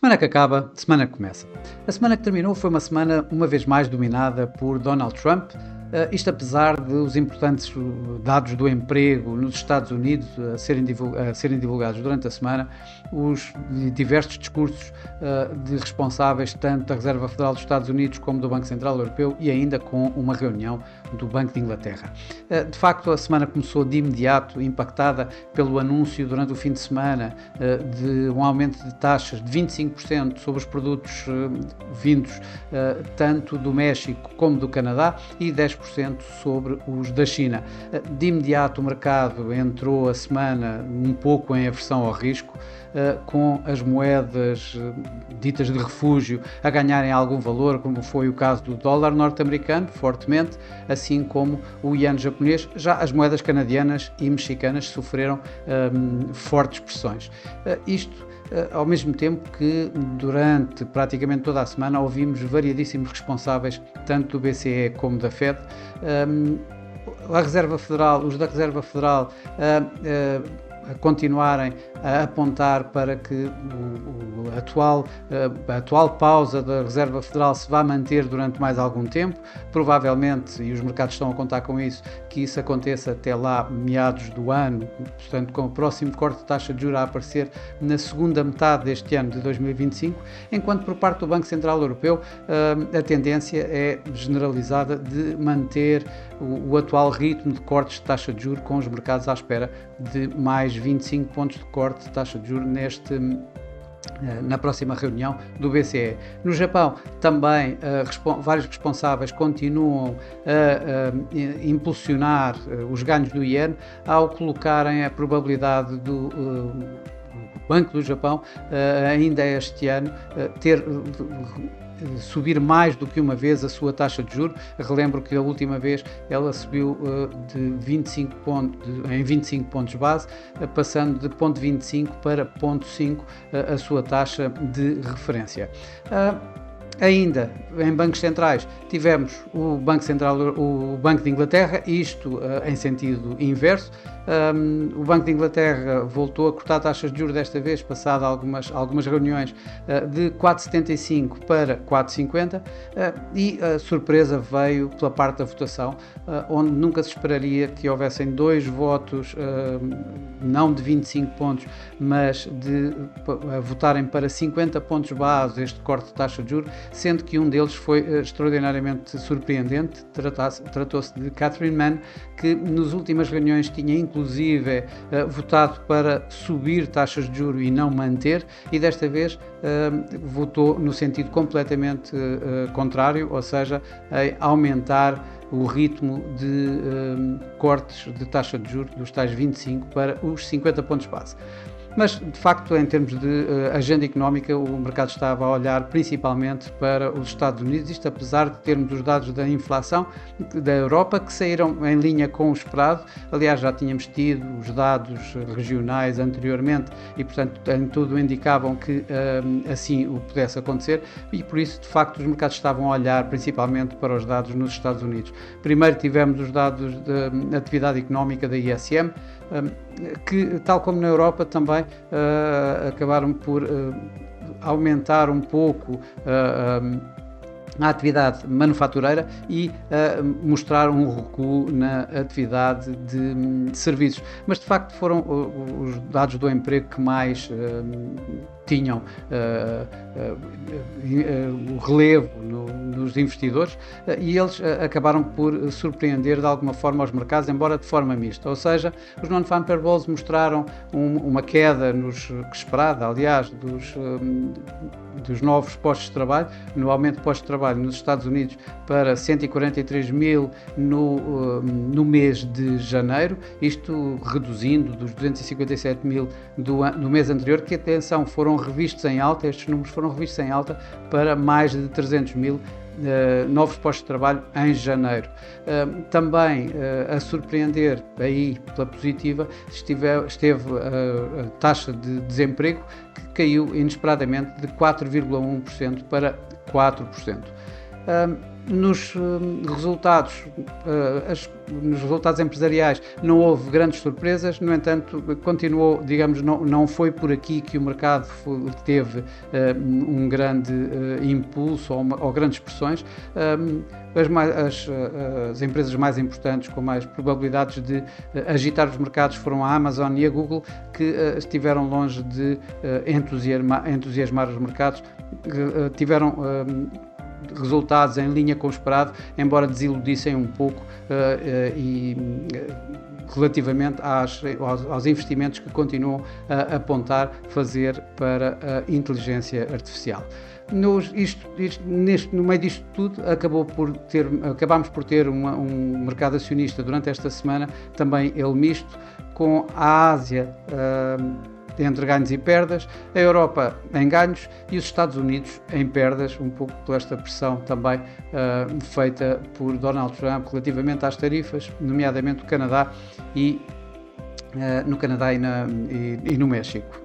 Semana que acaba, semana que começa. A semana que terminou foi uma semana, uma vez mais, dominada por Donald Trump. Isto apesar de os importantes dados do emprego nos Estados Unidos a serem divulgados durante a semana, os diversos discursos de responsáveis tanto da Reserva Federal dos Estados Unidos como do Banco Central Europeu e ainda com uma reunião do Banco de Inglaterra. De facto, a semana começou de imediato impactada pelo anúncio durante o fim de semana de um aumento de taxas de 25% sobre os produtos vindos tanto do México como do Canadá e 10% sobre os da China. De imediato o mercado entrou a semana um pouco em aversão ao risco, com as moedas ditas de refúgio a ganharem algum valor, como foi o caso do dólar norte-americano, fortemente, assim como o iene japonês. Já as moedas canadianas e mexicanas sofreram fortes pressões. Ao mesmo tempo que durante praticamente toda a semana ouvimos variadíssimos responsáveis, tanto do BCE como da Fed, a Reserva Federal, os da Reserva Federal a continuarem a apontar para que a atual pausa da Reserva Federal se vá manter durante mais algum tempo, provavelmente, e os mercados estão a contar com isso, que isso aconteça até lá meados do ano, portanto com o próximo corte de taxa de juros a aparecer na segunda metade deste ano de 2025, enquanto por parte do Banco Central Europeu a tendência é generalizada de manter o atual ritmo de cortes de taxa de juros, com os mercados à espera de mais 25 pontos de corte de taxa de juros na próxima reunião do BCE. No Japão, também vários responsáveis continuam a impulsionar os ganhos do iene ao colocarem a probabilidade do Banco do Japão ainda este ano subir mais do que uma vez a sua taxa de juros. Relembro que a última vez ela subiu em 25 pontos base, passando de 0,25 para 0,5 a sua taxa de referência. Ainda em bancos centrais tivemos o Banco de Inglaterra, isto em sentido inverso. O Banco de Inglaterra voltou a cortar taxas de juros desta vez, passado algumas reuniões, de 4,75 para 4,50, e a surpresa veio pela parte da votação, onde nunca se esperaria que houvessem dois votos, não de 25 pontos, mas de votarem para 50 pontos base este corte de taxa de juros, sendo que um deles foi extraordinariamente surpreendente. Tratou-se de Catherine Mann, que nas últimas reuniões tinha inclusive votado para subir taxas de juros e não manter, e desta vez votou no sentido completamente contrário, ou seja, aumentar o ritmo de cortes de taxa de juros dos tais 25 para os 50 pontos base. Mas, de facto, em termos de agenda económica, o mercado estava a olhar principalmente para os Estados Unidos, isto apesar de termos os dados da inflação da Europa, que saíram em linha com o esperado. Aliás, já tínhamos tido os dados regionais anteriormente e, portanto, em tudo indicavam que assim o pudesse acontecer, e por isso, de facto, os mercados estavam a olhar principalmente para os dados nos Estados Unidos. Primeiro tivemos os dados de atividade económica da ISM, que, tal como na Europa, também acabaram por aumentar um pouco a atividade manufatureira e mostrar um recuo na atividade de serviços. Mas, de facto, foram os dados do emprego que mais tinham o relevo nos investidores, e eles acabaram por surpreender de alguma forma os mercados, embora de forma mista. Ou seja, os non-farm payrolls mostraram uma queda esperada, aliás, dos novos postos de trabalho, no aumento de postos de trabalho nos Estados Unidos para 143 mil no mês de janeiro, isto reduzindo dos 257 mil do mês anterior, que, atenção, foram revistos em alta. Estes números foram revistos em alta para mais de 300 mil novos postos de trabalho em janeiro. Também a surpreender aí pela positiva esteve a taxa de desemprego, que caiu inesperadamente de 4,1% para 4%. Nos resultados empresariais não houve grandes surpresas, no entanto, continuou, digamos, não foi por aqui que o mercado teve um grande impulso ou grandes pressões. As empresas mais importantes com mais probabilidades de agitar os mercados foram a Amazon e a Google, que estiveram longe de entusiasmar os mercados, tiveram resultados em linha com o esperado, embora desiludissem um pouco relativamente aos investimentos que continuam a apontar fazer para a inteligência artificial. No meio disto tudo, acabámos por ter um mercado acionista durante esta semana, também ele misto, com a Ásia entre ganhos e perdas, a Europa em ganhos e os Estados Unidos em perdas, um pouco por esta pressão também feita por Donald Trump relativamente às tarifas, nomeadamente no Canadá e no México.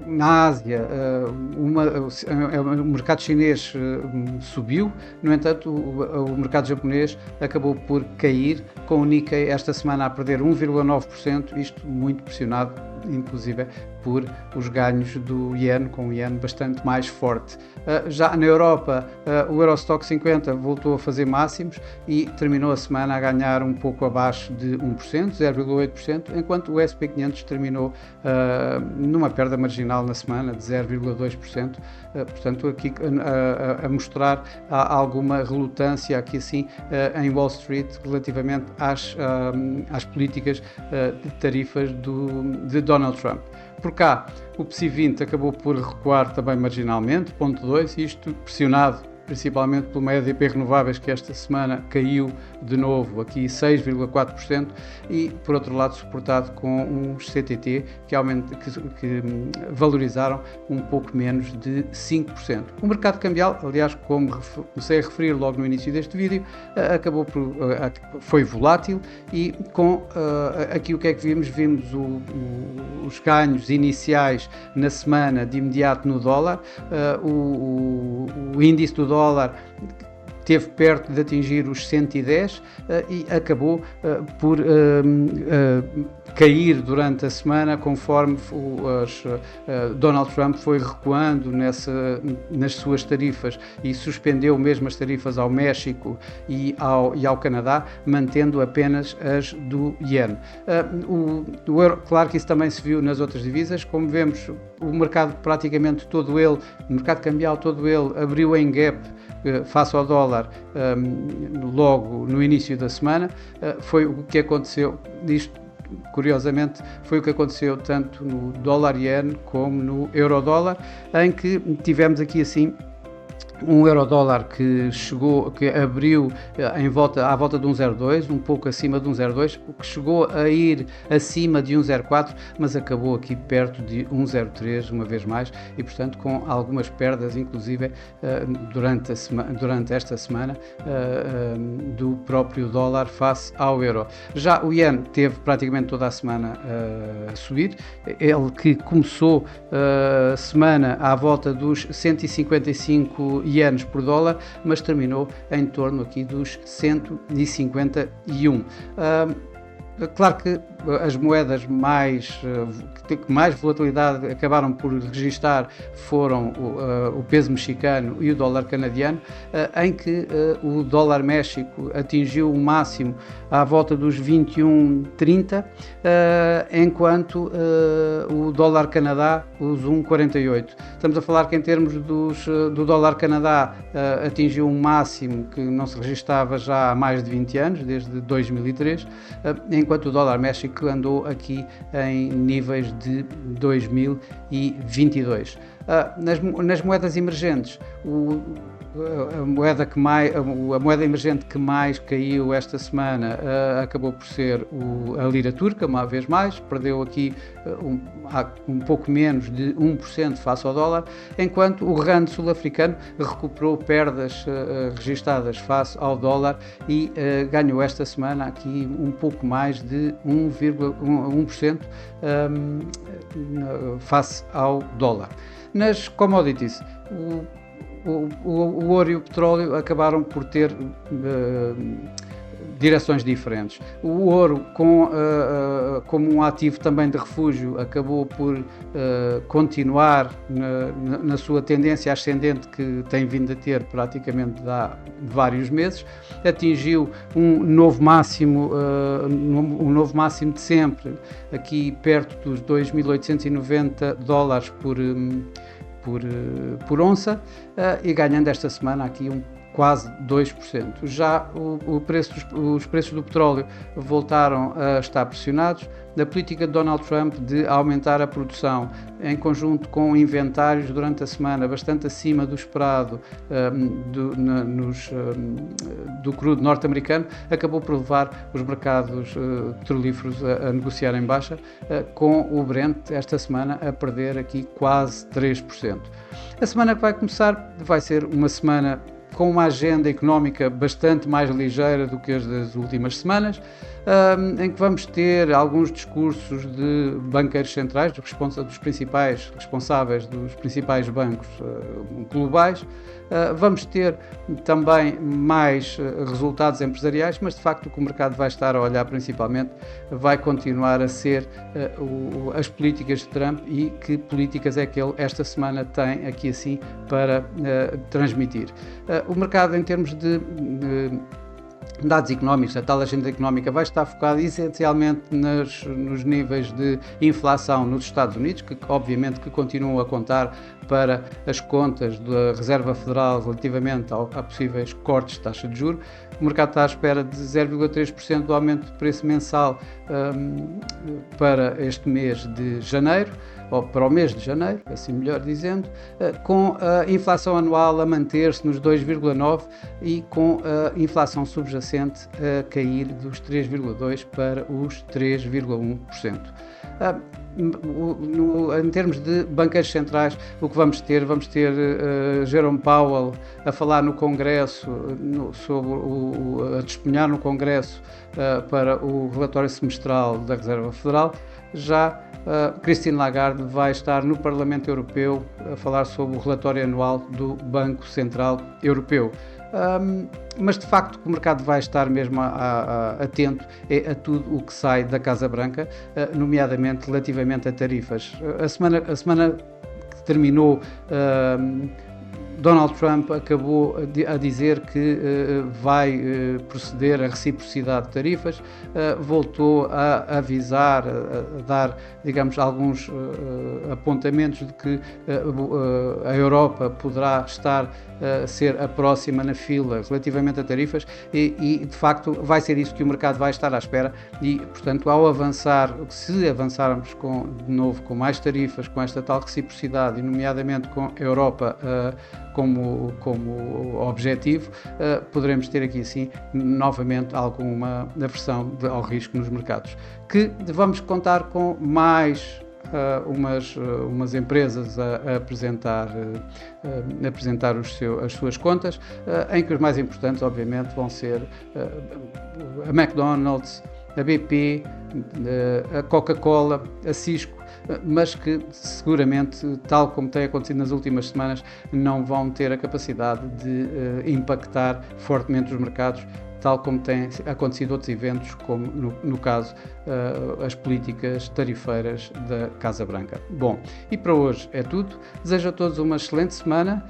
Na Ásia, o mercado chinês subiu, no entanto, o mercado japonês acabou por cair, com o Nikkei esta semana a perder 1,9%, isto muito pressionado, inclusive, por os ganhos do Yen, com o Yen bastante mais forte. Já na Europa, o Eurostock 50 voltou a fazer máximos e terminou a semana a ganhar um pouco abaixo de 1%, 0,8%, enquanto o SP 500 terminou numa perda marginal na semana de 0,2%, portanto aqui a mostrar alguma relutância aqui assim em Wall Street relativamente às políticas de tarifas de Donald Trump. Por cá, o PSI 20 acabou por recuar também marginalmente, 0,2%, isto pressionado principalmente pelo EDP Renováveis, que esta semana caiu de novo aqui 6,4%, e por outro lado suportado com uns CTT que valorizaram um pouco menos de 5%. O mercado cambial, aliás, como comecei a referir logo no início deste vídeo, foi volátil, e com aqui o que é que vimos? Vimos os ganhos iniciais na semana de imediato no dólar, o índice do dólar esteve perto de atingir os 110 e acabou por cair durante a semana, conforme Donald Trump foi recuando nas suas tarifas e suspendeu mesmo as tarifas ao México e ao Canadá, mantendo apenas as do Yen. O euro, claro que isso também se viu nas outras divisas, como vemos, o mercado praticamente todo ele, o mercado cambial todo ele, abriu em gap face ao dólar logo no início da semana. Foi o que aconteceu, curiosamente, foi o que aconteceu tanto no dólar-yen como no euro-dólar, em que tivemos aqui assim um euro-dólar que abriu à volta de 1,02, um pouco acima de 1,02, o que chegou a ir acima de 1,04, mas acabou aqui perto de 1,03 uma vez mais, e portanto com algumas perdas, inclusive durante esta semana, do próprio dólar face ao euro. Já o Yen teve praticamente toda a semana a subir, ele que começou a semana à volta dos 155 ienes por dólar, mas terminou em torno aqui dos 151. Claro que as moedas que mais volatilidade acabaram por registar foram o peso mexicano e o dólar canadiano, em que o dólar México atingiu o máximo à volta dos 21,30, enquanto o dólar Canadá os 1,48. Estamos a falar que em termos do dólar Canadá atingiu um máximo que não se registava já há mais de 20 anos, desde 2003, enquanto o dólar México andou aqui em níveis de 2022. Nas moedas emergentes, a moeda emergente que mais caiu esta semana acabou por ser a lira turca, uma vez mais, perdeu aqui um pouco menos de 1% face ao dólar, enquanto o rand sul-africano recuperou perdas registadas face ao dólar e ganhou esta semana aqui um pouco mais de 1% face ao dólar. Nas commodities, o ouro e o petróleo acabaram por ter direções diferentes. O ouro, como um ativo também de refúgio, acabou por continuar na sua tendência ascendente que tem vindo a ter praticamente há vários meses, atingiu um novo máximo de sempre, aqui perto dos 2.890 dólares por onça, e ganhando esta semana aqui quase 2%. Já os preços do petróleo voltaram a estar pressionados. Da política de Donald Trump de aumentar a produção, em conjunto com inventários durante a semana bastante acima do esperado do crudo norte-americano, acabou por levar os mercados petrolíferos a negociar em baixa, com o Brent esta semana a perder aqui quase 3%. A semana que vai começar vai ser uma semana com uma agenda económica bastante mais ligeira do que as das últimas semanas, em que vamos ter alguns discursos de banqueiros centrais, dos principais responsáveis dos principais bancos globais. Vamos ter também mais resultados empresariais, mas de facto o que o mercado vai estar a olhar principalmente vai continuar a ser as políticas de Trump e que políticas é que ele esta semana tem aqui assim para transmitir. O mercado, em termos de dados económicos, a tal agenda económica vai estar focada essencialmente nos níveis de inflação nos Estados Unidos, que obviamente que continuam a contar para as contas da Reserva Federal relativamente a possíveis cortes de taxa de juros. O mercado está à espera de 0,3% do aumento de preço mensal para este mês de janeiro, ou para o mês de janeiro, assim melhor dizendo, com a inflação anual a manter-se nos 2,9% e com a inflação subjacente a cair dos 3,2% para os 3,1%. Em termos de banqueiros centrais, o que vamos ter Jerome Powell a falar no Congresso, a testemunhar no Congresso para o relatório semestral da Reserva Federal. Já Christine Lagarde vai estar no Parlamento Europeu a falar sobre o relatório anual do Banco Central Europeu. Mas de facto o mercado vai estar mesmo atento a tudo o que sai da Casa Branca, nomeadamente relativamente a tarifas. A semana que terminou, Donald Trump acabou a dizer que vai proceder à reciprocidade de tarifas, voltou a avisar, a dar, digamos, alguns apontamentos de que a Europa poderá estar a ser a próxima na fila relativamente a tarifas e de facto vai ser isso que o mercado vai estar à espera e, portanto, ao avançar, se avançarmos de novo com mais tarifas, com esta tal reciprocidade e nomeadamente com a Europa como objetivo, poderemos ter aqui assim novamente alguma aversão ao risco nos mercados. Que vamos contar com mais umas empresas a apresentar as suas contas, em que os mais importantes obviamente vão ser a McDonald's, a BP, a Coca-Cola, a Cisco, mas que seguramente, tal como tem acontecido nas últimas semanas, não vão ter a capacidade de impactar fortemente os mercados, tal como tem acontecido outros eventos, como no caso as políticas tarifeiras da Casa Branca. Bom, e para hoje é tudo. Desejo a todos uma excelente semana,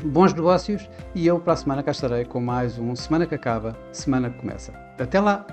bons negócios, e eu para a semana cá estarei com mais um Semana que Acaba, Semana que Começa. Até lá!